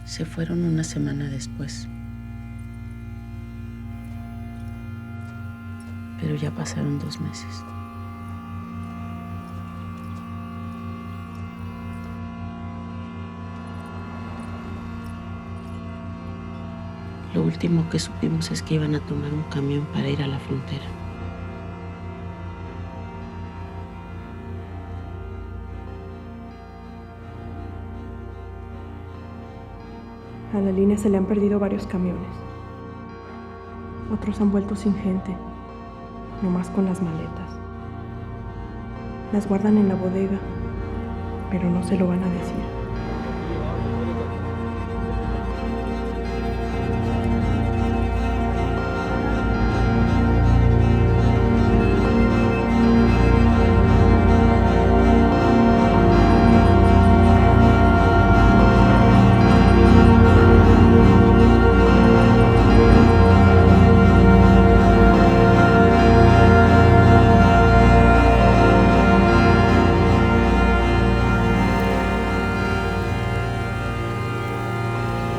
Se fueron una semana después. Pero ya pasaron 2 meses. Lo último que supimos es que iban a tomar un camión para ir a la frontera. A la línea se le han perdido varios camiones. Otros han vuelto sin gente, nomás con las maletas. Las guardan en la bodega, pero no se lo van a decir.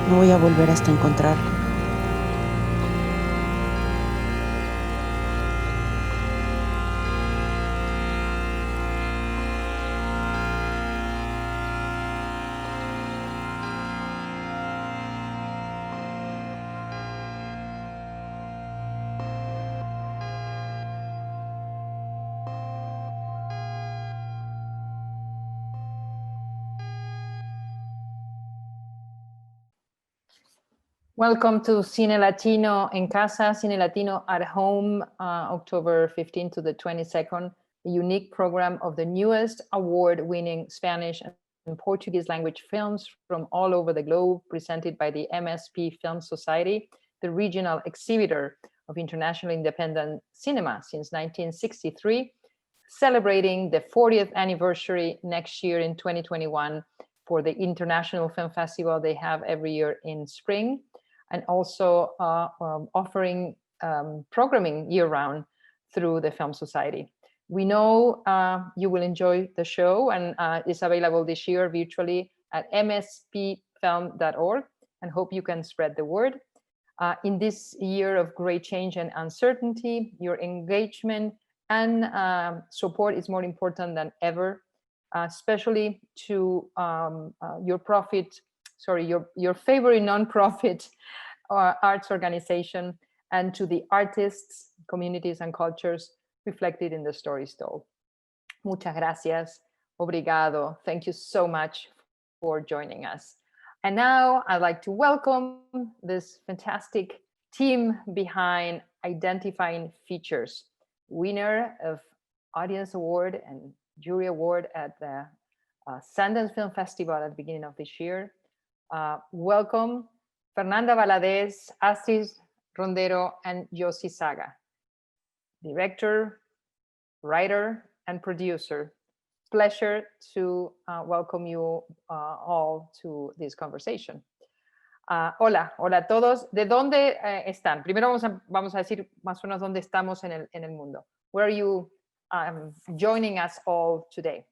No voy a volver hasta encontrarlo. Welcome to Cine Latino en Casa, Cine Latino at Home, October 15th to the 22nd, a unique program of the newest award-winning Spanish and Portuguese language films from all over the globe, presented by the MSP Film Society, the regional exhibitor of international independent cinema since 1963, celebrating the 40th anniversary next year in 2021 for the International Film Festival they have every year in spring, and also offering programming year-round through the Film Society. We know you will enjoy the show, and it's available this year virtually at mspfilm.org, and hope you can spread the word. In this year of great change and uncertainty, your engagement and support is more important than ever, especially to your favorite nonprofit arts organization, and to the artists, communities, and cultures reflected in the stories told. Muchas gracias, obrigado. Thank you so much for joining us. And now I'd like to welcome this fantastic team behind Identifying Features, winner of Audience Award and Jury Award at the Sundance Film Festival at the beginning of this year. Welcome, Fernanda, Valadez, Astrid, Rondero, and Yossy Zagha, director, writer, and producer. Pleasure to welcome you all to this conversation. Hola a todos. ¿De dónde están? Primero vamos a decir más o menos dónde estamos en el mundo. Where are you joining us all today?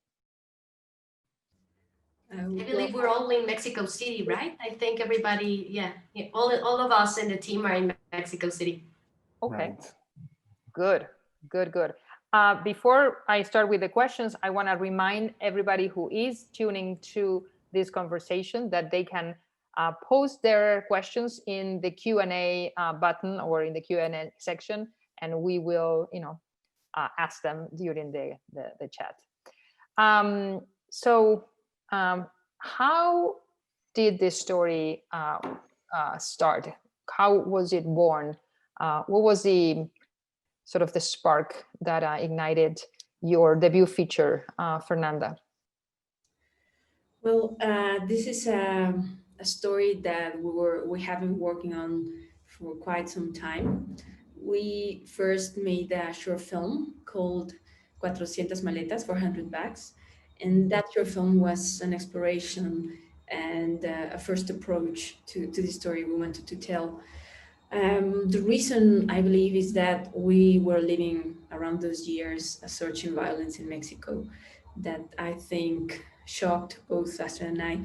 I believe we're all in Mexico City, right? I think everybody, all of us in the team are in Mexico City. Okay, right. Good. Before I start with the questions, I want to remind everybody who is tuning to this conversation that they can post their questions in the Q&A button or in the Q&A section, and we will, ask them during the chat. How did this story start? How was it born? What was the sort of the spark that ignited your debut feature, Fernanda? Well, this is a story that we have been working on for quite some time. We first made a short film called 400 maletas, 400 bags. And that short film was an exploration and a first approach to the story we wanted to tell. The reason, I believe, is that we were living around those years a surge in violence in Mexico that I think shocked both Astrid and I.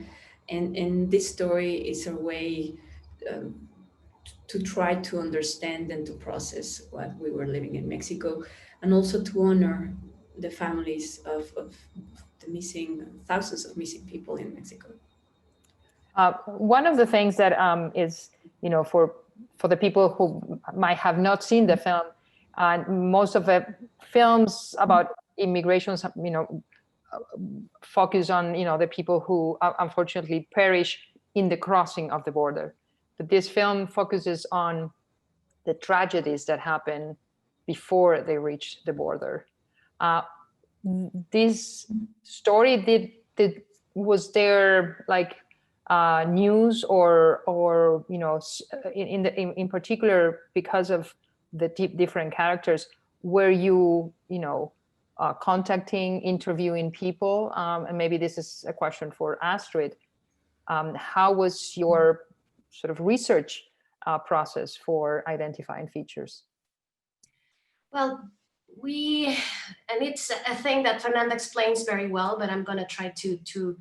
And this story is a way um, to try to understand and to process what we were living in Mexico, and also to honor the families of the missing, thousands of missing people in Mexico. One of the things that is, for the people who might have not seen the film, most of the films about immigration, focus on, the people who unfortunately perish in the crossing of the border. But this film focuses on the tragedies that happen before they reach the border. This story was there like news or in particular because of the different characters, were you contacting, interviewing people, and maybe this is a question for Astrid. How was your sort of research process for identifying features? Well, and it's a thing that Fernanda explains very well, but I'm going to try to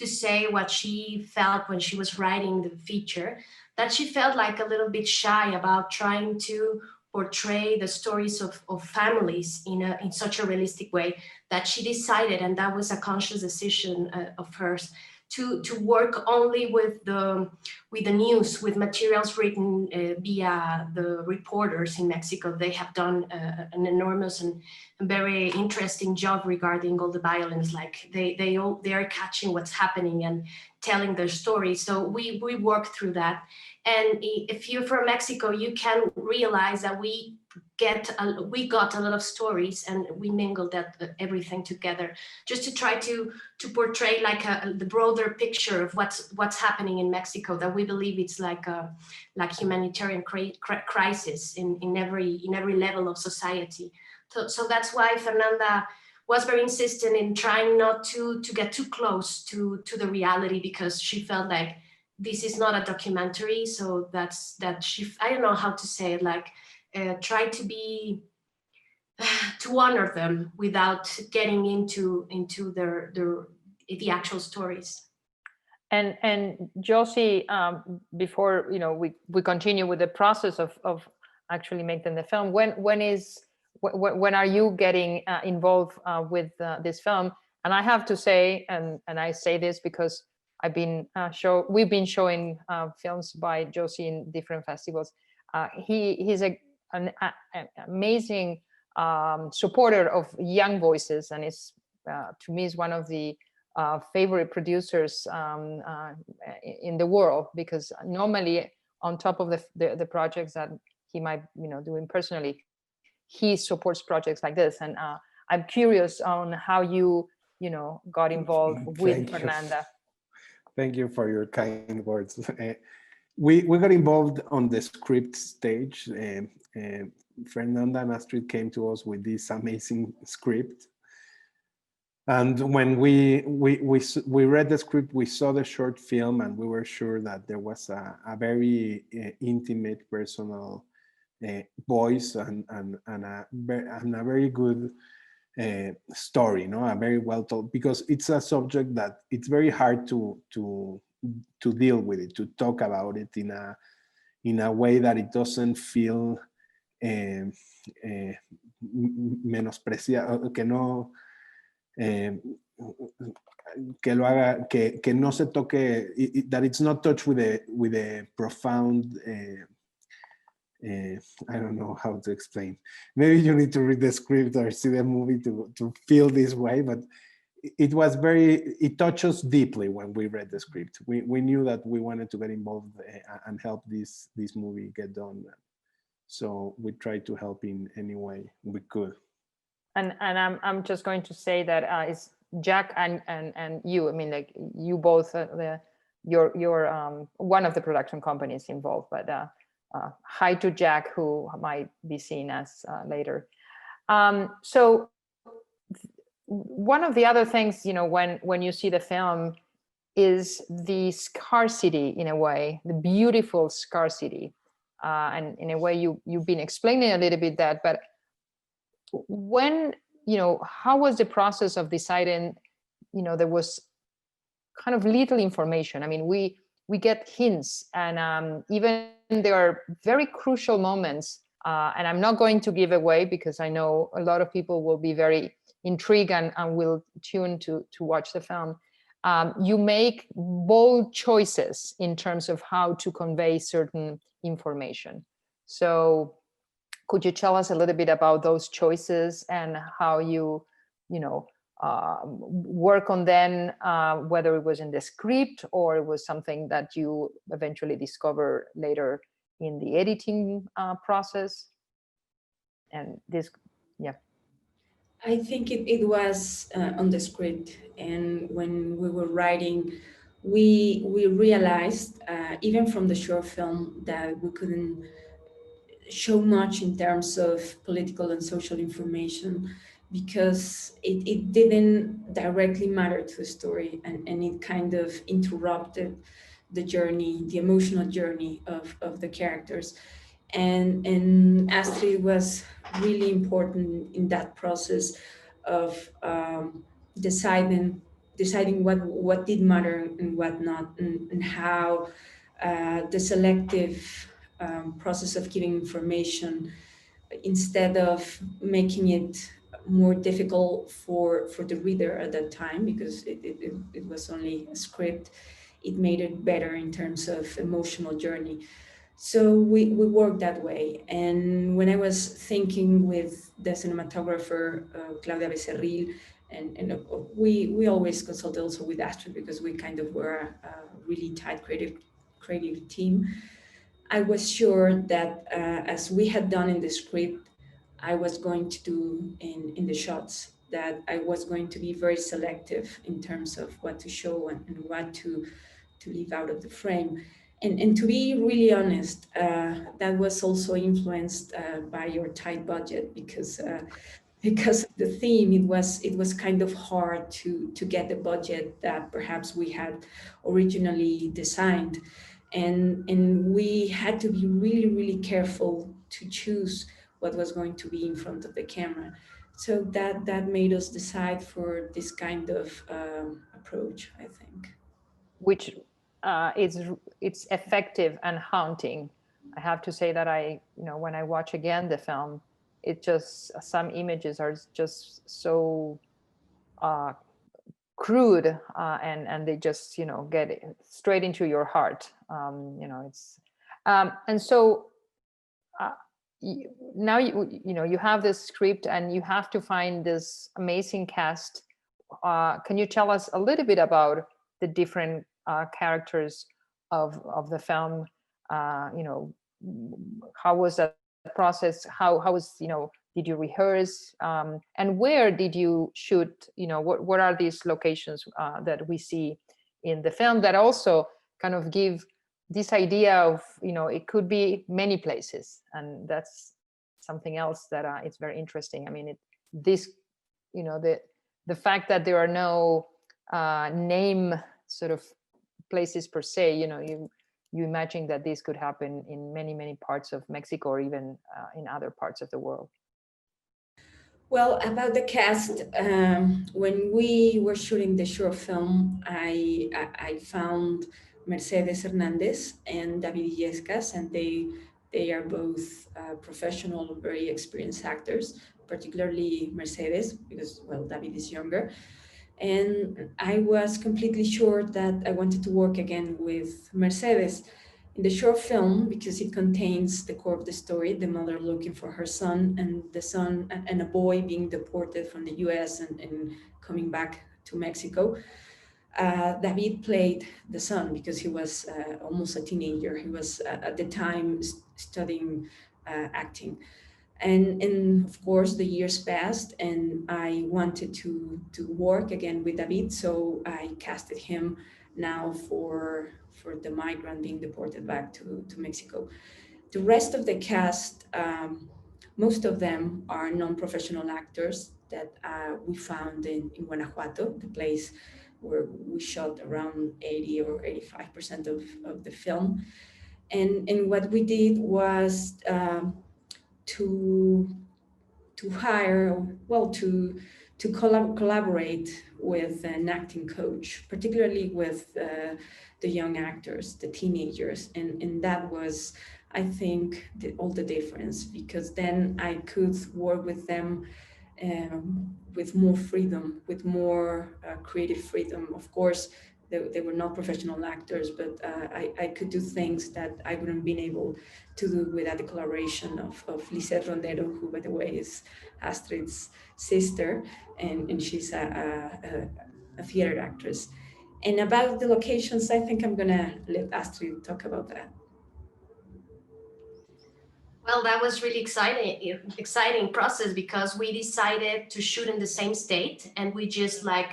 say what she felt when she was writing the feature, that she felt like a little bit shy about trying to portray the stories of families in such a realistic way, that she decided, and that was a conscious decision of hers, to work only with the news, with materials written via the reporters in Mexico. They have done an enormous and very interesting job regarding all the violence. Like they are catching what's happening and telling their story. So we work through that. And if you're from Mexico, you can realize that we got a lot of stories, and we mingled that everything together just to try to portray like the broader picture of what's happening in Mexico, that we believe it's like humanitarian crisis in every level of society. So that's why Fernanda was very insistent in trying not to get too close to the reality, because she felt like this is not a documentary. So that she, I don't know how to say it, like try to be to honor them without getting into the actual stories. And Yossy, before we continue with the process of actually making the film, when are you getting involved with this film? And I have to say, and I say this because we've been showing films by Yossy in different festivals. He's an amazing supporter of young voices, and is to me is one of the favorite producers in the world, because normally on top of the projects that he might doing personally, he supports projects like this. And I'm curious on how you got involved with Fernanda. Thank you for your kind words. We got involved on the script stage. Fernanda and Astrid came to us with this amazing script. And when we read the script, we saw the short film, and we were sure that there was a very intimate, personal voice and a very good story, a very well told, because it's a subject that it's very hard to deal with it, to talk about it in a way that it doesn't feel menospreciado, que lo haga, que no se toque, that it's not touched with a profound I don't know how to explain. Maybe you need to read the script or see the movie to feel this way, but it touched us deeply when we read the script. We knew that we wanted to get involved and help this movie get done. So we tried to help in any way we could. And I'm just going to say that it's Jack and you. I mean, like you both, you're one of the production companies involved, but hi to Jack, who might be seen as later. So one of the other things, when you see the film, is the scarcity, in a way, the beautiful scarcity, and in a way you've been explaining a little bit that, but when how was the process of deciding there was kind of little information. I mean, we get hints, and even there are very crucial moments, and I'm not going to give away because I know a lot of people will be very intrigued and will tune to watch the film. You make bold choices in terms of how to convey certain information. So could you tell us a little bit about those choices and how you work on them, whether it was in the script or it was something that you eventually discover later in the editing process? And this, yeah. I think it was on the script, and when we were writing, we realized even from the short film that we couldn't show much in terms of political and social information because it didn't directly matter to the story, and it kind of interrupted the journey, the emotional journey of the characters. And Astrid was really important in that process of deciding what did matter and what not, and how the selective process of giving information, instead of making it more difficult for the reader at that time, because it was only a script, it made it better in terms of emotional journey. So we worked that way. And when I was thinking with the cinematographer, Claudia Becerril, and we always consulted also with Astrid because we kind of were a really tight creative team. I was sure that as we had done in the script, I was going to do in the shots, that I was going to be very selective in terms of what to show and what to leave out of the frame. And to be really honest, that was also influenced by your tight budget, because of the theme, it was kind of hard to get the budget that perhaps we had originally designed, and we had to be really, really careful to choose what was going to be in front of the camera. So that made us decide for this kind of approach, I think. Which it's effective and haunting. I have to say that when I watch again the film, it just, some images are just so crude, and they just get straight into your heart. It's and so now you have this script and you have to find this amazing cast. Can you tell us a little bit about the different characters of the film? How was that process? How was, did you rehearse? And where did you shoot? What are these locations that we see in the film that also kind of give this idea of, it could be many places, and that's something else that it's very interesting. I mean, the fact that there are no name sort of places per se, you imagine that this could happen in many, many parts of Mexico, or even in other parts of the world. Well, about the cast, when we were shooting the short film, I found Mercedes Hernandez and David Illescas, and they are both professional, very experienced actors, particularly Mercedes, because, well, David is younger. And I was completely sure that I wanted to work again with Mercedes in the short film, because it contains the core of the story, the mother looking for her son, and the son and a boy being deported from the US and coming back to Mexico. David played the son because he was almost a teenager. He was at the time studying acting. And of course, the years passed, and I wanted to work again with David, so I casted him now for the migrant being deported back to Mexico. The rest of the cast, most of them are non-professional actors that we found in Guanajuato, the place where we shot around 80 or 85% of the film. And what we did was to hire, well, to to collaborate with an acting coach, particularly with the young actors, the teenagers. And that was, I think, all the difference, because then I could work with them with more freedom, with more creative freedom. Of course, they were not professional actors, but I could do things that I wouldn't have been able to do without the collaboration of Rondero, who, by the way, is Astrid's sister, and she's a theater actress. And about the locations, I think I'm gonna let Astrid talk about that. Well, that was really exciting process, because we decided to shoot in the same state, and we just like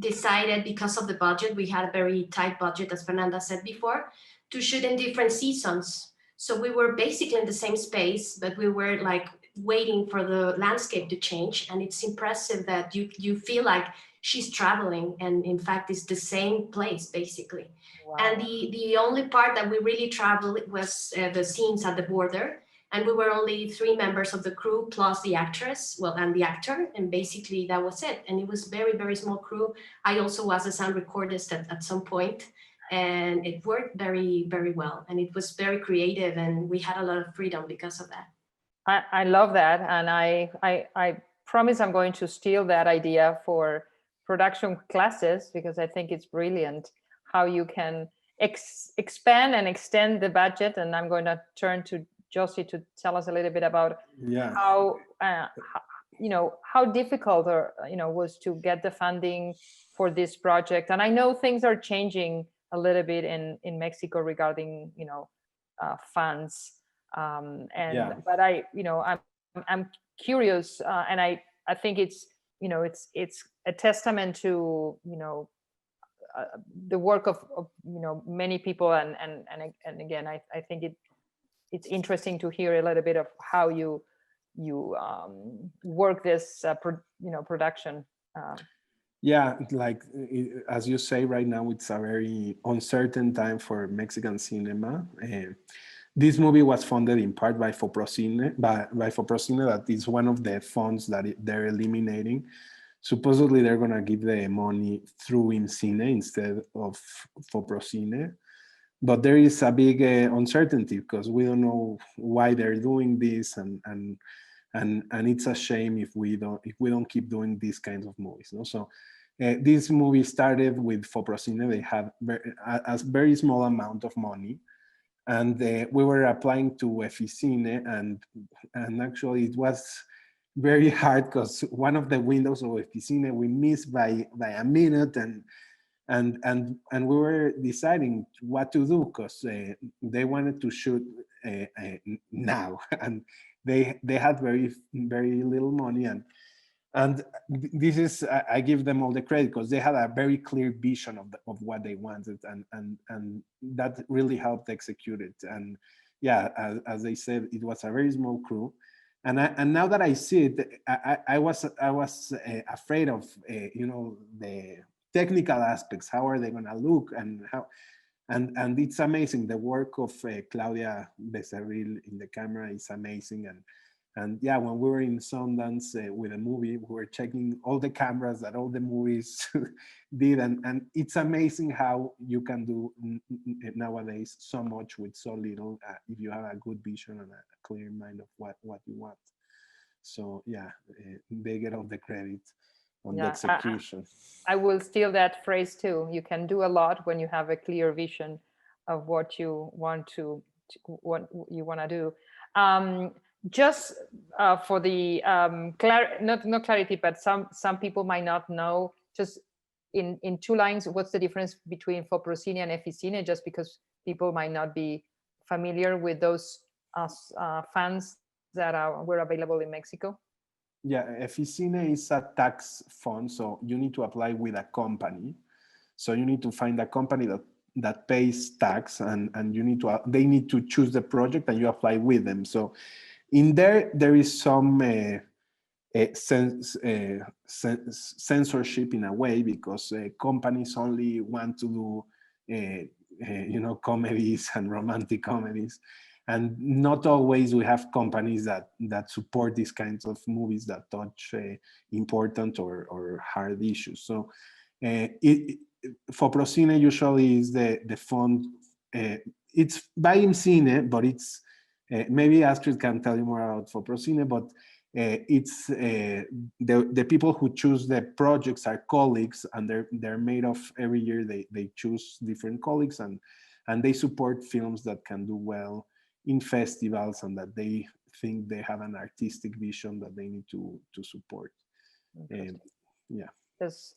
decided, because of the budget, we had a very tight budget, as Fernanda said before, to shoot in different seasons. So we were basically in the same space, but we were like waiting for the landscape to change. And it's impressive that you feel like she's traveling, and in fact it's the same place basically. Wow. And the only part that we really traveled was the scenes at the border. And we were only 3 members of the crew plus the actress, well, and the actor. And basically that was it. And it was very, very small crew. I also was a sound recordist at some point, and it worked very, very well. And it was very creative, and we had a lot of freedom because of that. I love that. And I promise I'm going to steal that idea for production classes, because I think it's brilliant how you can expand and extend the budget. And I'm going to turn to Yossy to tell us a little bit about how how difficult was to get the funding for this project. And I know things are changing a little bit in Mexico regarding funds. But I'm curious, and I think it's it's a testament to the work of many people, and again I think it's interesting to hear a little bit of how you work this production. Yeah, like as you say, right now it's a very uncertain time for Mexican cinema. This movie was funded in part by Foprocine, by Foprocine, that is one of the funds that they're eliminating. Supposedly they're gonna give the money through IMCINE instead of Foprocine. But there is a big uncertainty, because we don't know why they're doing this, and it's a shame if we don't keep doing these kinds of movies. No? So this movie started with Foprocine. They had a very small amount of money, and we were applying to Efficine, and actually it was very hard, because one of the windows of Efficine we missed by a minute, and we were deciding what to do, because they wanted to shoot now, and they had very, very little money, and this is, I give them all the credit, because they had a very clear vision of what they wanted, and that really helped execute it. And yeah, as they said, it was a very small crew. And now that I see it, I was afraid of the technical aspects. How are they going to look, and how? And it's amazing. The work of Claudia Becerril in the camera is amazing. And yeah, when we were in Sundance with a movie, we were checking all the cameras that all the movies did, and it's amazing how you can do nowadays so much with so little if you have a good vision and a clear mind of what you want. So yeah, they get all the credit on the execution. I will steal that phrase too. You can do a lot when you have a clear vision of what you want to do. Just for the not clarity, but some people might not know, just in 2 lines, what's the difference between Foprocine and Efficine, just because people might not be familiar with those funds that were available in Mexico? Yeah, Efficine is a tax fund, so you need to apply with a company. So you need to find a company that pays tax, and they need to choose the project, and you apply with them. So in there is some censorship in a way, because companies only want to do comedies and romantic comedies, and not always we have companies that support these kinds of movies that touch important or hard issues. So Foprocine usually is the fund. It's by Cine, but it's maybe Astrid can tell you more about Foprocine, but it's the people who choose the projects are colleagues, and they're made of every year they choose different colleagues, and they support films that can do well in festivals and that they think they have an artistic vision that they need to support. Yeah.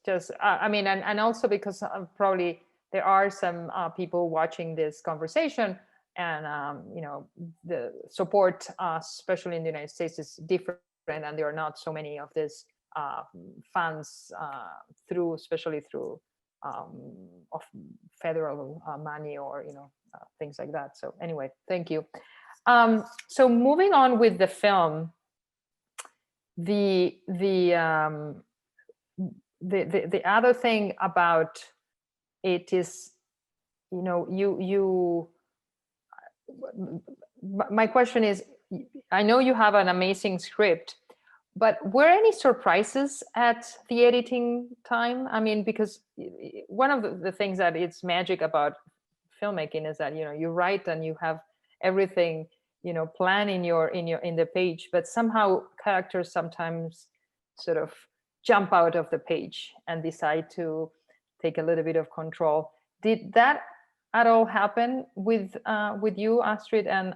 Just I mean, and also because probably there are some people watching this conversation, and you know, the support, especially in the United States, is different, and there are not so many of these funds through, especially through of federal money, or you know, things like that. So anyway, thank you. So moving on with the film, the other thing about it is, you know, my question is, I know you have an amazing script, but were any surprises at the editing time? I mean, because one of the things that it's magic about filmmaking is that, you know, you write and you have everything, you know, planned in the page, but somehow characters sometimes sort of jump out of the page and decide to take a little bit of control. Did that at all happen with you, Astrid, and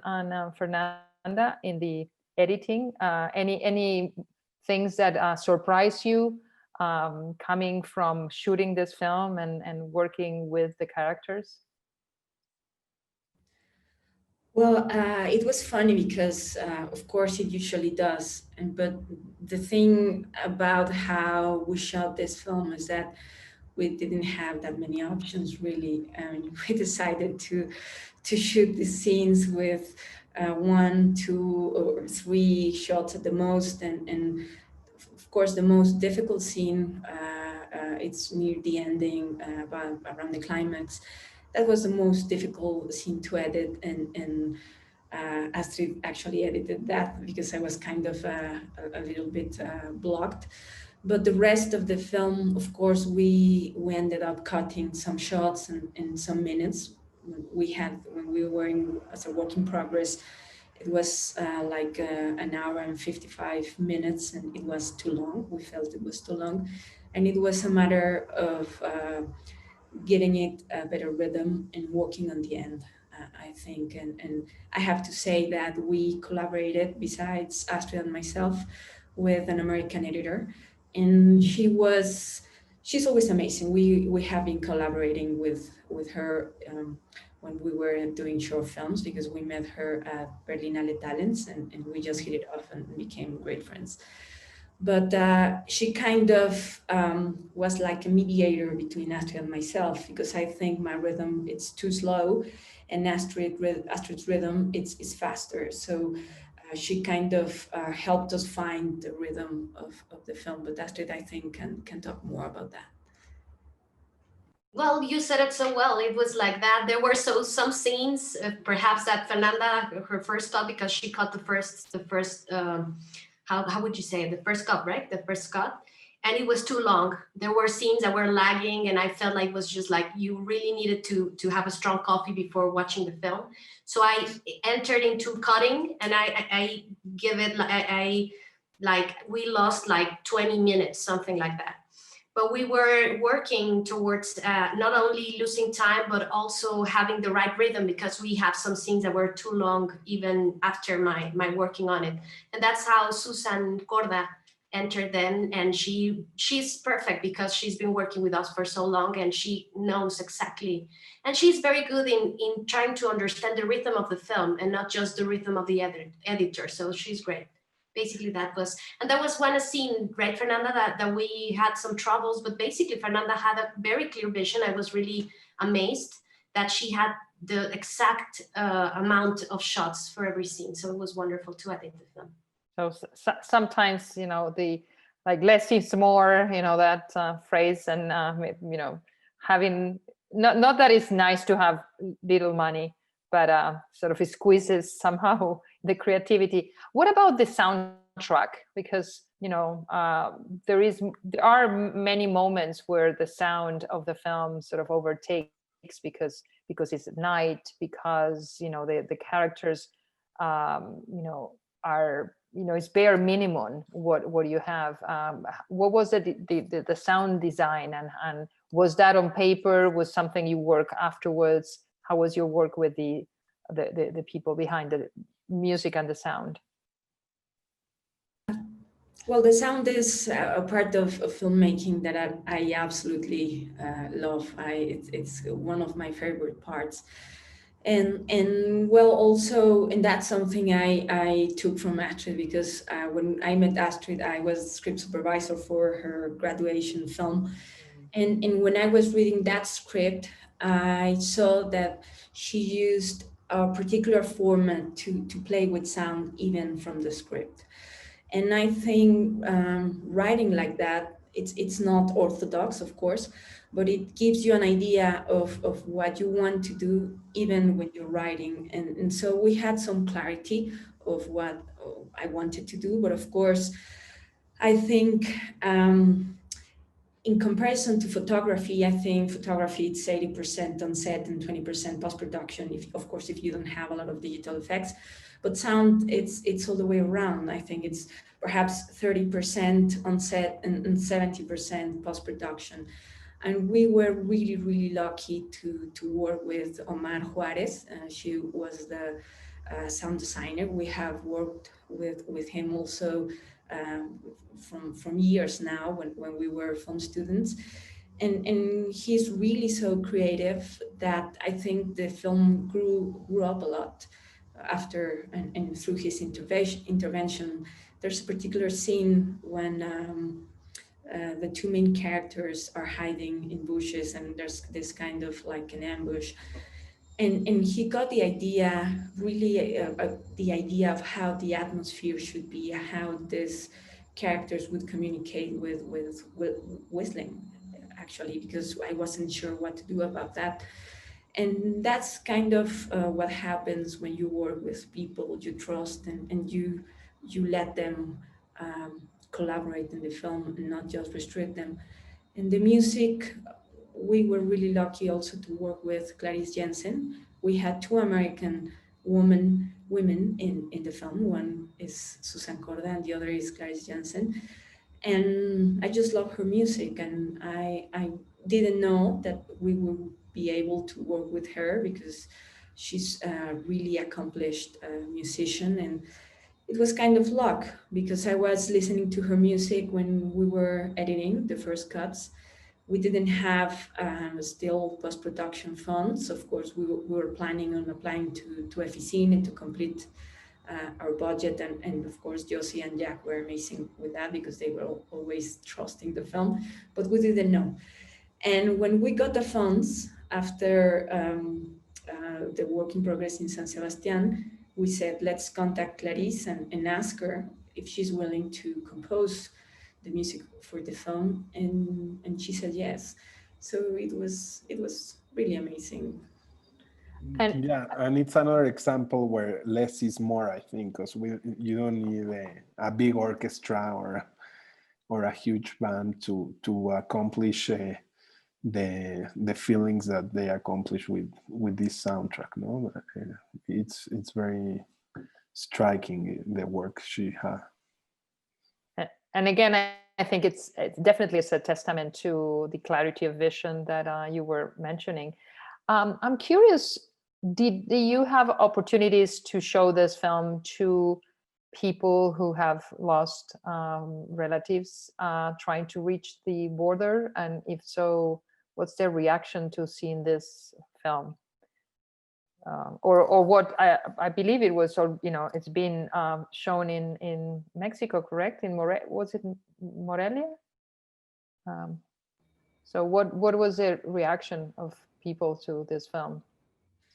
Fernanda, in the editing? Any things that surprise you coming from shooting this film and working with the characters? Well, it was funny because, of course, it usually does. But the thing about how we shot this film is that we didn't have that many options, really. We decided to shoot the scenes with 1, 2, or 3 shots at the most, and of course, the most difficult scene, it's near the ending, around the climax. That was the most difficult scene to edit, and Astrid actually edited that because I was kind of a little bit blocked. But the rest of the film, of course, we ended up cutting some shots and some minutes. When we were as a work in progress, it was like an hour and 55 minutes, and it was too long. We felt it was too long. And it was a matter of getting it a better rhythm and working on the end, I think. And I have to say that we collaborated, besides Astrid and myself, with an American editor. And she's always amazing. We have been collaborating with her when we were doing short films, because we met her at Berlinale Talents, and we just hit it off and became great friends. But she kind of was like a mediator between Astrid and myself, because I think my rhythm, it's too slow, and Astrid's rhythm, it's faster. So she kind of helped us find the rhythm of the film. But Astrid, I think, can talk more about that. Well, you said it so well. It was like that. There were some scenes, perhaps that Fernanda, her first thought, because she cut the first how would you say it? The first cut, right? The first cut. And it was too long. There were scenes that were lagging, and I felt like it was just like you really needed to have a strong coffee before watching the film. So I entered into cutting, and I give it, we lost like 20 minutes, something like that. But we were working towards not only losing time, but also having the right rhythm, because we have some scenes that were too long even after my working on it. And that's how Susan Corda entered then. And she's perfect because she's been working with us for so long, and she knows exactly. And she's very good in trying to understand the rhythm of the film and not just the rhythm of the editor. So she's great. Basically that was one scene, right, Fernanda, that we had some troubles, but basically Fernanda had a very clear vision. I was really amazed that she had the exact amount of shots for every scene. So it was wonderful to edit the film. So sometimes, you know, the like less is more, you know, that phrase, and you know, having not that it's nice to have little money, but sort of squeezes somehow the creativity. What about the soundtrack? Because there are many moments where the sound of the film sort of overtakes because it's at night, because the characters are it's bare minimum what you have. What was the sound design, and was that on paper? Was something you work afterwards? How was your work with the people behind the music and the sound? Well, the sound is a part of filmmaking that I absolutely love. It's one of my favorite parts. And well, also, and that's something I took from Astrid, because when I met Astrid, I was script supervisor for her graduation film. And when I was reading that script, I saw that she used a particular format to play with sound even from the script. And I think writing like that, it's not orthodox, of course, but it gives you an idea of what you want to do even when you're writing. And so we had some clarity of what I wanted to do. But of course, I think in comparison to photography, I think photography, it's 80% on set and 20% post-production, if you don't have a lot of digital effects. But sound, it's all the way around. I think it's perhaps 30% on set and 70% post-production. And we were really, really lucky to work with Omar Juarez. She was the sound designer. We have worked with him also from years now when we were film students. And he's really so creative that I think the film grew up a lot after and through his intervention. There's a particular scene when the two main characters are hiding in bushes, and there's this kind of like an ambush. And he got the idea, really the idea of how the atmosphere should be, how these characters would communicate with whistling, actually, because I wasn't sure what to do about that. And that's kind of what happens when you work with people you trust, and you let them collaborate in the film and not just restrict them. And the music, we were really lucky also to work with Clarice Jensen. We had two American women in the film. One is Susan Corda and the other is Clarice Jensen. And I just love her music, and I didn't know that we would be able to work with her, because she's a really accomplished musician. And it was kind of luck, because I was listening to her music when we were editing the first cuts. We didn't have still post-production funds. Of course, we were planning on applying to Cine to complete our budget. And of course, Yossy and Jack were amazing with that, because they were always trusting the film, but we didn't know. And when we got the funds after the work in progress in San Sebastián, we said, let's contact Clarice and ask her if she's willing to compose the music for the film. And she said yes. So it was really amazing. And yeah, and it's another example where less is more, I think, because you don't need a big orchestra or a huge band to accomplish the feelings that they accomplish with this soundtrack. No, it's very striking, the work she had. And again, I think it's definitely a testament to the clarity of vision that you were mentioning. I'm curious, did you have opportunities to show this film to people who have lost relatives trying to reach the border? And if so, what's their reaction to seeing this film? Or what I believe it was, or it's been shown in Mexico, correct? Was it Morelia? So what was the reaction of people to this film?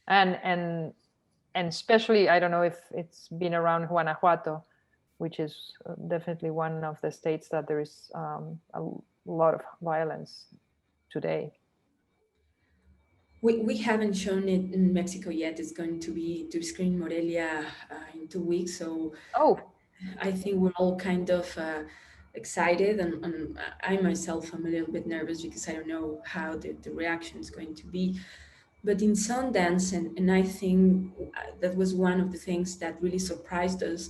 And especially, I don't know if it's been around Guanajuato, which is definitely one of the states that there is a lot of violence today. We haven't shown it in Mexico yet. It's going to be to screen Morelia in 2 weeks. So Oh, I think we're all kind of excited, and I myself am a little bit nervous because I don't know how the reaction is going to be. But in Sundance, and I think that was one of the things that really surprised us.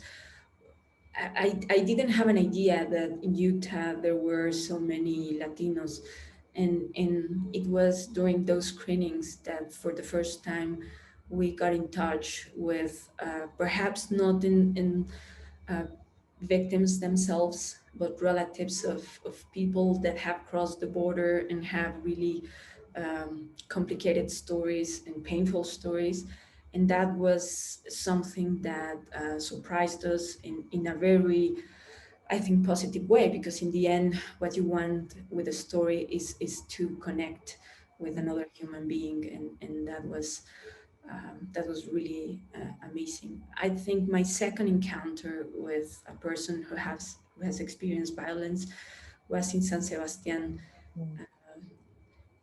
I didn't have an idea that in Utah there were so many Latinos. And it was during those screenings that for the first time we got in touch with perhaps not in uh, victims themselves, but relatives of people that have crossed the border and have really complicated stories and painful stories. And that was something that surprised us in a very, I think, positive way, because in the end, what you want with a story is to connect with another human being, and that was really amazing. I think my second encounter with a person who has experienced violence was in San Sebastian. mm,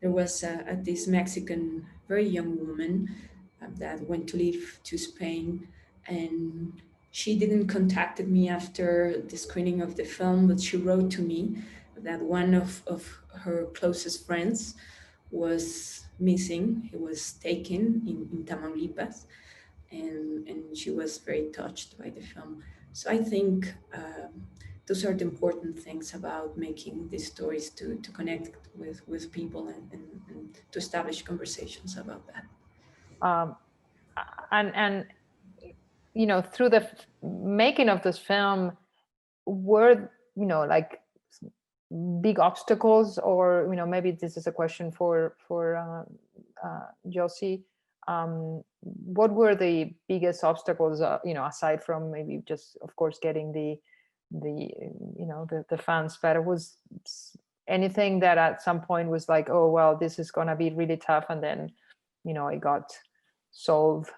There was this Mexican, very young woman that went to live to Spain, and she didn't contacted me after the screening of the film, but she wrote to me that one of her closest friends was missing. He was taken in Tamaulipas, and she was very touched by the film. So I think those are the important things about making these stories, to connect with people, and to establish conversations about that. um, and through the making of this film, were like big obstacles, or maybe this is a question for Yossy. What were the biggest obstacles, aside from maybe just, of course, getting the funds, but it was anything that at some point was like, oh well, this is gonna be really tough, and then it got solved.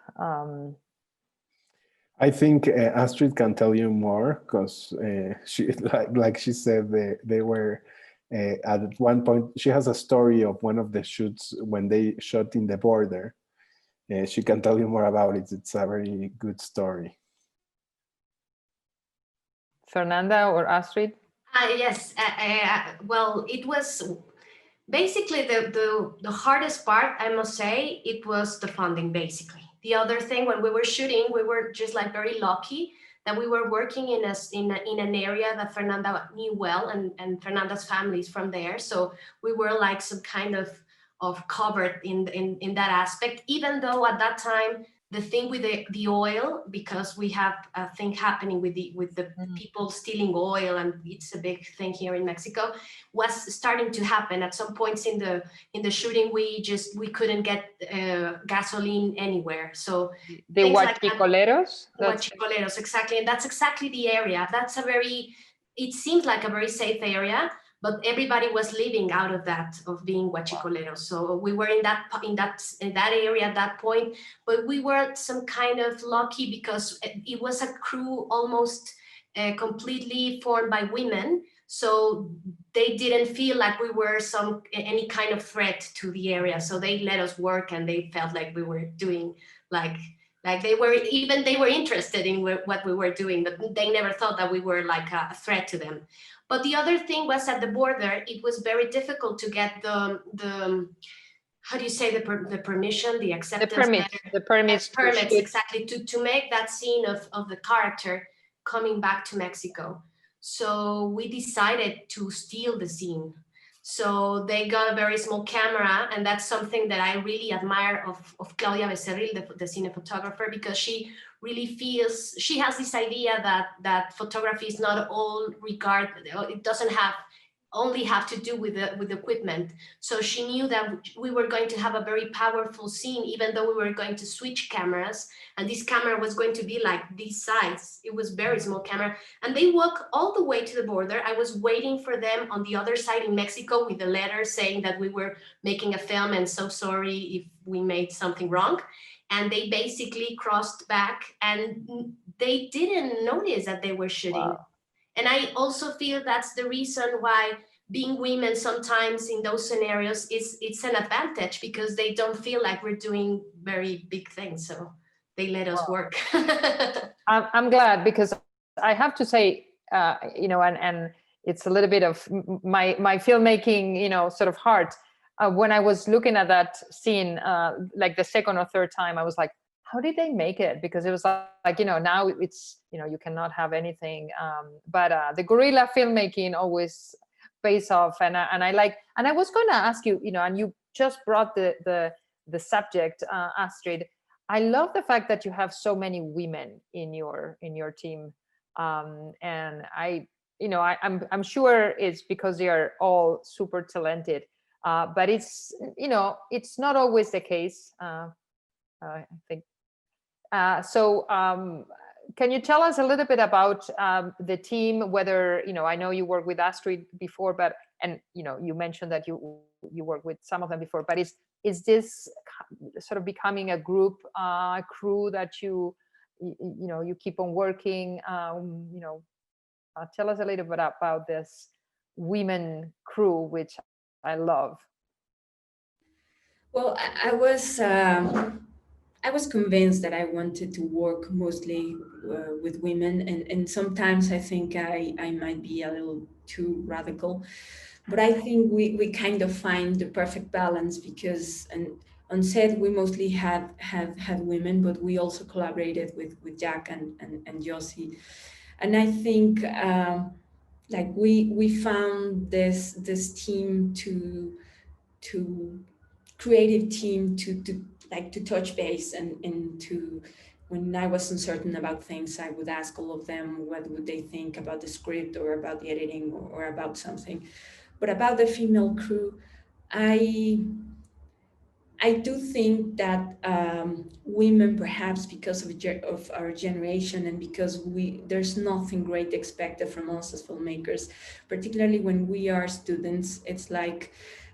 I think Astrid can tell you more, because she, like she said, they were at one point. She has a story of one of the shoots when they shot in the border. She can tell you more about it. It's a very good story. Fernanda or Astrid? Yes. Well, it was basically the hardest part, I must say. It was the funding, basically. The other thing, when we were shooting, we were just like very lucky that we were working in an area that Fernanda knew well, and Fernanda's family is from there. So we were like some kind of covered in that aspect, even though at that time the thing with the oil, because we have a thing happening with the people stealing oil, and it's a big thing here in Mexico, was starting to happen. At some points in the shooting, we couldn't get gasoline anywhere. So The huachicoleros? Huachicoleros, exactly. And that's exactly the area. It seems like a very safe area, but everybody was living out of that, of being huachicoleros. So we were in that area at that point, but we were some kind of lucky because it was a crew almost completely formed by women. So they didn't feel like we were any kind of threat to the area. So they let us work, and they felt like we were doing like they were interested in what we were doing, but they never thought that we were like a threat to them. But the other thing was, at the border, it was very difficult to get the how do you say, the permission, the acceptance letter? The permits exactly, to make that scene of the character coming back to Mexico. So we decided to steal the scene. So they got a very small camera, and that's something that I really admire of Claudia Becerril, the cine photographer, because she really feels, she has this idea that photography is not all it doesn't only have to do with equipment. So she knew that we were going to have a very powerful scene, even though we were going to switch cameras, and this camera was going to be like this size. It was very small camera, and they walk all the way to the border. I was waiting for them on the other side in Mexico with a letter saying that we were making a film and so sorry if we made something wrong. And they basically crossed back, and they didn't notice that they were shooting. Wow. And I also feel that's the reason why being women sometimes in those scenarios it's an advantage because they don't feel like we're doing very big things, so they let us work. I'm glad, because I have to say, you know, and it's a little bit of my filmmaking, you know, sort of heart. When I was looking at that scene, like the second or third time, I was like, how did they make it? Because it was like, you know, now it's, you know, you cannot have anything. But the guerrilla filmmaking always pays off. And I like, and I was going to ask you, you know, and you just brought the subject, Astrid. I love the fact that you have so many women in your team. And you know, I'm sure it's because they are all super talented. But it's, you know, it's not always the case, I think. Can you tell us a little bit about the team, whether, you know, I know you worked with Astrid before, but, and, you know, you mentioned that you worked with some of them before, but is this sort of becoming a group crew that you know, you keep on working, you know, tell us a little bit about this women crew, which I love. Well, I was convinced that I wanted to work mostly with women, and sometimes I think I might be a little too radical, but I think we kind of find the perfect balance, because on set we mostly had women, but we also collaborated with Zagha and Yossy, and I think like we found this team to creative team to like to touch base and to, when I was uncertain about things, I would ask all of them what would they think about the script or about the editing or about something. But about the female crew, I do think that women, perhaps because of our generation, and because there's nothing great expected from us as filmmakers, particularly when we are students. It's like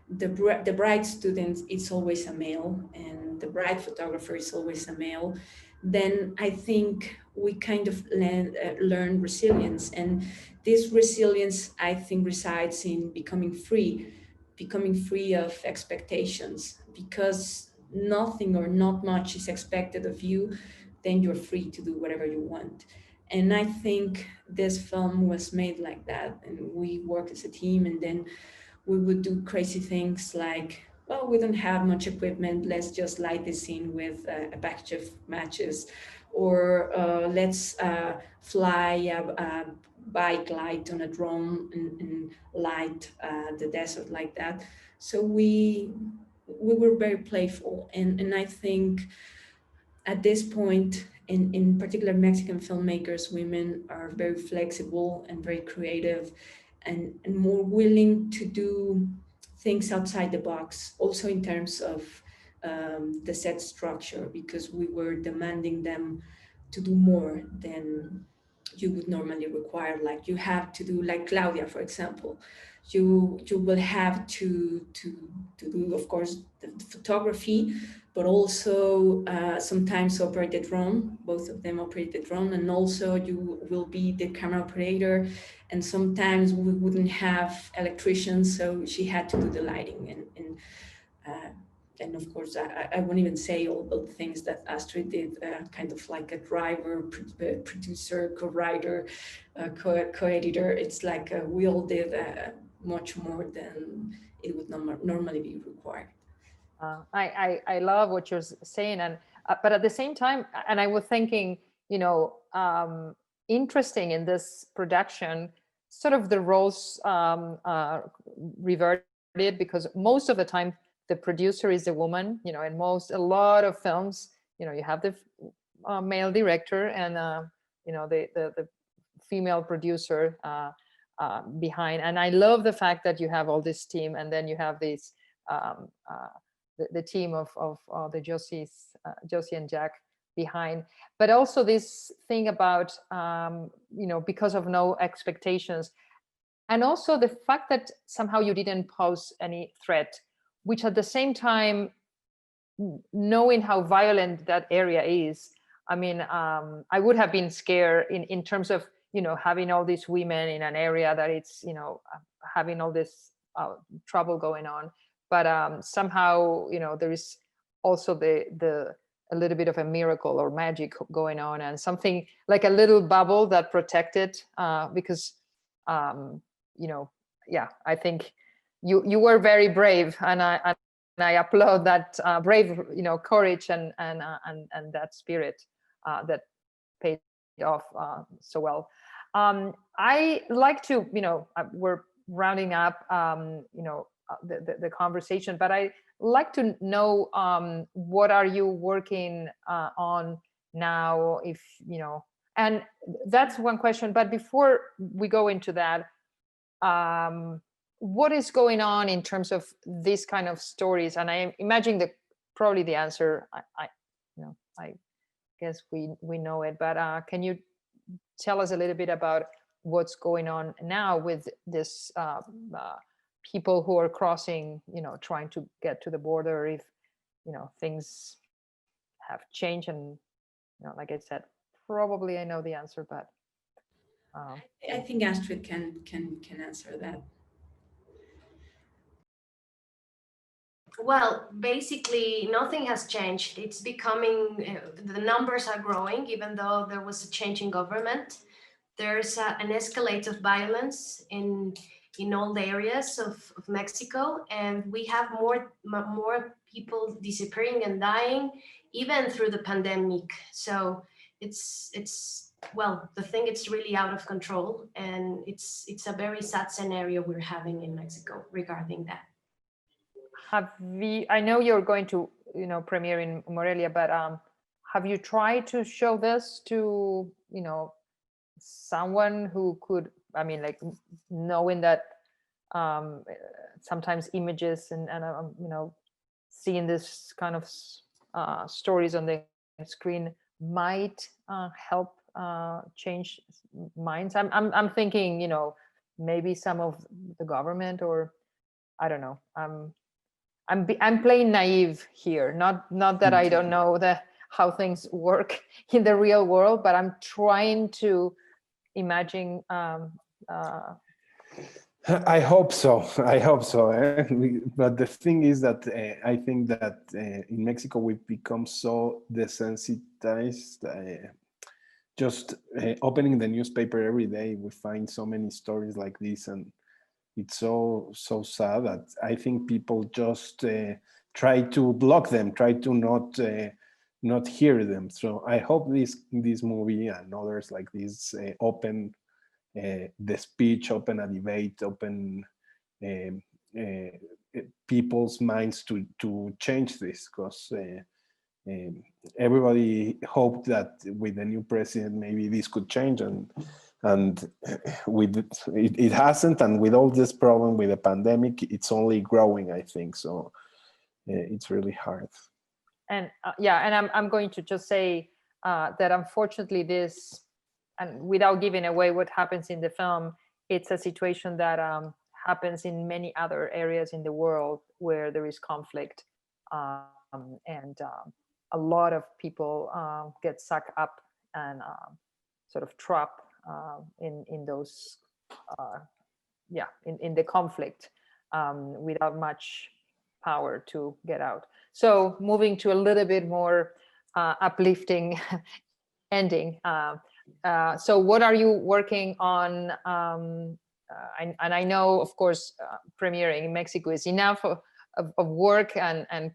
the bride student is always a male, and the bride photographer is always a male. Then I think we kind of learn resilience, and this resilience, I think, resides in becoming free of expectations, because nothing or not much is expected of you. Then you're free to do whatever you want. And I think this film was made like that, and we work as a team, and then we would do crazy things like, well, we don't have much equipment, let's just light the scene with a package of matches, or let's fly a bike light on a drone and light the desert like that. So we were very playful, and I think at this point, in particular Mexican filmmakers, women are very flexible and very creative, and more willing to do things outside the box, also in terms of the set structure, because we were demanding them to do more than you would normally require. Like you have to do, like Claudia, for example, you will have to do, of course, the photography, but also sometimes operate the drone. Both of them operate the drone, and also you will be the camera operator. And sometimes we wouldn't have electricians, so she had to do the lighting. And of course, I won't even say all the things that Astrid did, kind of like a driver, producer, co-writer, co-editor. It's like we all did much more than it would normally be required. I love what you're saying, and but at the same time, and I was thinking, you know, interesting in this production, sort of the roles reverted, because most of the time the producer is a woman, you know, in a lot of films, you know, you have the male director and you know, the female producer behind. And I love the fact that you have all this team, and then you have this the team of the Yossy and Zagha behind, but also this thing about you know, because of no expectations, and also the fact that somehow you didn't pose any threat, which at the same time, knowing how violent that area is, I mean, I would have been scared in terms of, you know, having all these women in an area that it's, you know, having all this trouble going on. But somehow, there is also a little bit of a miracle or magic going on, and something like a little bubble that protected, because, I think you were very brave, and I applaud that brave, courage and that spirit that paid off so well. I like to, we're rounding up, the conversation, but I like to know what are you working on now, if and that's one question. But before we go into that, what is going on in terms of these kind of stories? And I imagine that probably the answer, I guess we know it, but can you tell us a little bit about what's going on now with this people who are crossing, trying to get to the border, if things have changed? And like I said, probably I know the answer, but I think Astrid can answer that. Well, basically, nothing has changed. It's becoming, the numbers are growing, even though there was a change in government. There's an escalate of violence in all the areas of Mexico, and we have more people disappearing and dying, even through the pandemic. So it's well, the thing it's really out of control, and it's a very sad scenario we're having in Mexico regarding that. I know you're going to, premiere in Morelia, but have you tried to show this to, someone who could, like, knowing that sometimes images and seeing this kind of stories on the screen might help change minds? I'm thinking, maybe some of the government, or I don't know. I'm playing naive here. Not that I don't know how things work in the real world, but I'm trying to imagine. I hope so. But the thing is that I think that in Mexico we've become so desensitized. Just opening the newspaper every day, we find so many stories like this, and it's so sad that I think people just try to block them, try to not hear them. So I hope this movie and others like this open the speech, open a debate, open people's minds to change this, because everybody hoped that with the new president maybe this could change, and with it hasn't, and with all this problem with the pandemic, it's only growing, I think. So it's really hard. And and I'm going to just say that unfortunately this, and without giving away what happens in the film, it's a situation that happens in many other areas in the world where there is conflict, and a lot of people get sucked up and sort of trapped in those in the conflict without much power to get out. So moving to a little bit more uplifting ending. So what are you working on? And I know, of course, premiering in Mexico is enough of work and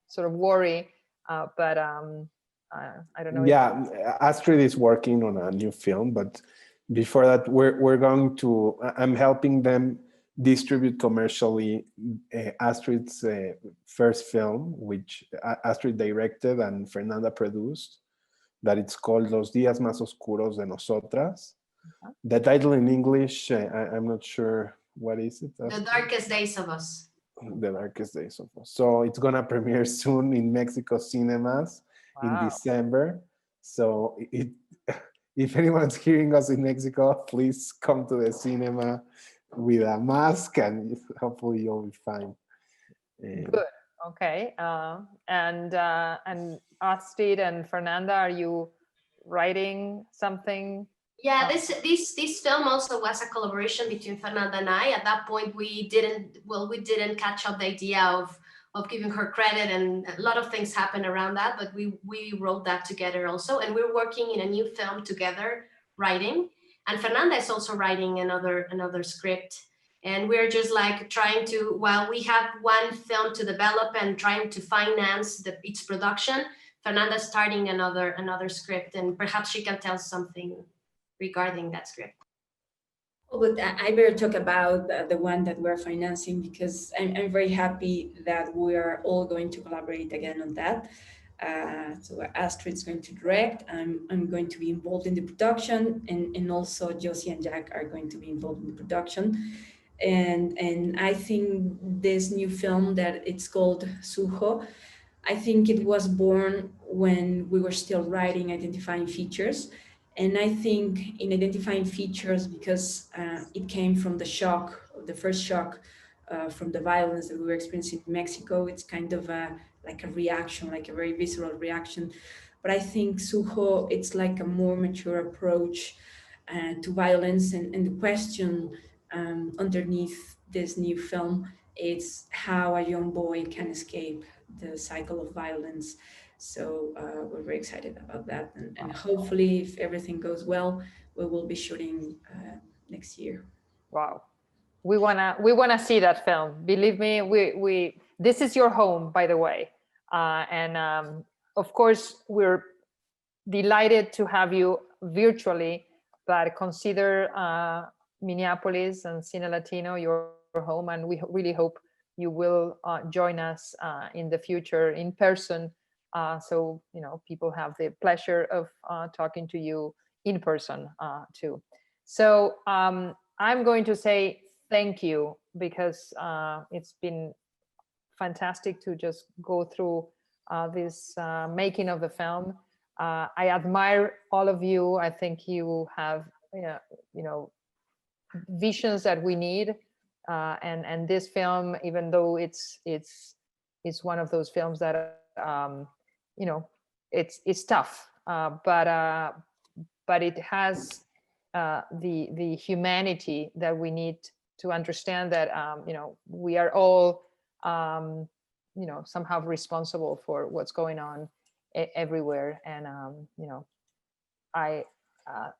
sort of worry, but I don't know. Yeah, Astrid is working on a new film, but before that, I'm helping them distribute commercially Astrid's first film, which Astrid directed and Fernanda produced, that it's called Los Días Más Oscuros de Nosotras. Uh-huh. The title in English, I'm not sure, what is it? The Darkest Days of Us. The Darkest Days of Us. So it's gonna premiere soon in Mexico cinemas. Wow. In December. So if anyone's hearing us in Mexico, please come to the cinema with a mask, and hopefully you'll be fine. Good. Okay. And Astrid and Fernanda, are you writing something? Yeah, this film also was a collaboration between Fernanda and I. At that point, we didn't catch up the idea of giving her credit, and a lot of things happened around that. But we wrote that together also, and we're working in a new film together, writing. And Fernanda is also writing another script, and we're just like trying to, while we have one film to develop and trying to finance its production, Fernanda's starting another script, and perhaps she can tell something regarding that script. Oh, but I better talk about the one that we're financing, because I'm very happy that we are all going to collaborate again on that. So Astrid's going to direct. I'm going to be involved in the production, and also Yossy and Zagha are going to be involved in the production. And I think this new film that it's called Suho, I think it was born when we were still writing Identifying Features. And I think in Identifying Features, because it came from the shock, the first shock from the violence that we were experiencing in Mexico, it's kind of like a reaction, like a very visceral reaction. But I think Suho, it's like a more mature approach to violence. And the question underneath this new film is how a young boy can escape the cycle of violence. So we're very excited about that, and hopefully, if everything goes well, we will be shooting next year. Wow, we wanna see that film. Believe me, we this is your home, by the way, and of course we're delighted to have you virtually, but consider Minneapolis and Cine Latino your home, and we really hope you will join us in the future in person. So, you know, people have the pleasure of talking to you in person too. So I'm going to say thank you, because it's been fantastic to just go through this making of the film. I admire all of you. I think you have, you know, visions that we need. And this film, even though it's one of those films that you know, it's tough, but it has the humanity that we need to understand that you know, we are all you know, somehow responsible for what's going on everywhere. And you know, I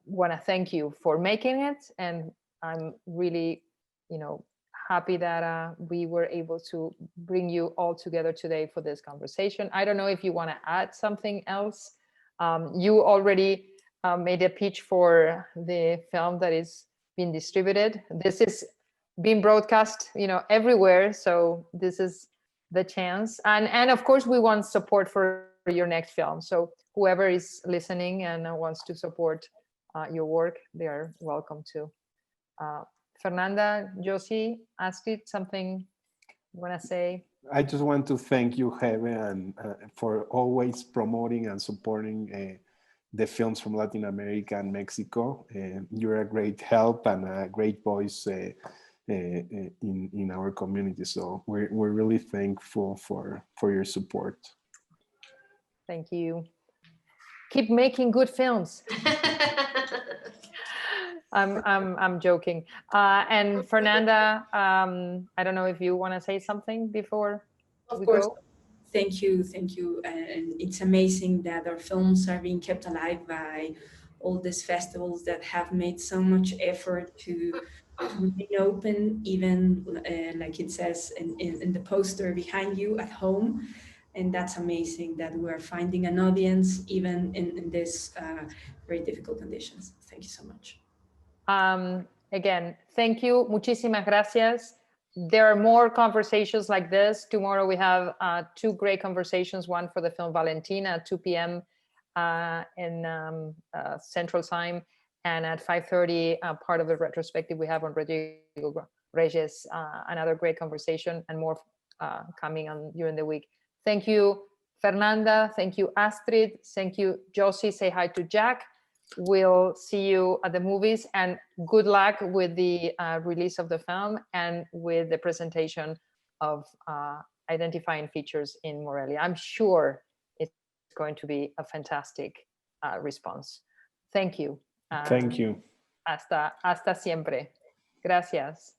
want to thank you for making it, and I'm really, you know, happy that we were able to bring you all together today for this conversation. I don't know if you want to add something else. You already made a pitch for the film that is being distributed. This is being broadcast, you know, everywhere. So this is the chance. And of course, we want support for your next film. So whoever is listening and wants to support your work, they are welcome to. Fernanda, Yossy, Astrid, something you want to say? I just want to thank you, Hebe, and for always promoting and supporting the films from Latin America and Mexico. You're a great help and a great voice in our community. So we're really thankful for your support. Thank you. Keep making good films. I'm joking. And Fernanda, I don't know if you want to say something before we go. Thank you. And it's amazing that our films are being kept alive by all these festivals that have made so much effort to remain open, even like it says in the poster behind you at home. And that's amazing that we're finding an audience even in this very difficult conditions. Thank you so much. Again, thank you. Muchísimas gracias. There are more conversations like this. Tomorrow we have 2 great conversations, one for the film Valentina at 2 p.m. In Central Time, and at 5:30, part of the retrospective we have on Rodrigo Reyes, another great conversation, and more coming on during the week. Thank you, Fernanda. Thank you, Astrid. Thank you, Yossy. Say hi to Jack. We'll see you at the movies, and good luck with the release of the film and with the presentation of Identifying Features in Morelia. I'm sure it's going to be a fantastic response. Thank you. Thank you. Hasta siempre. Gracias.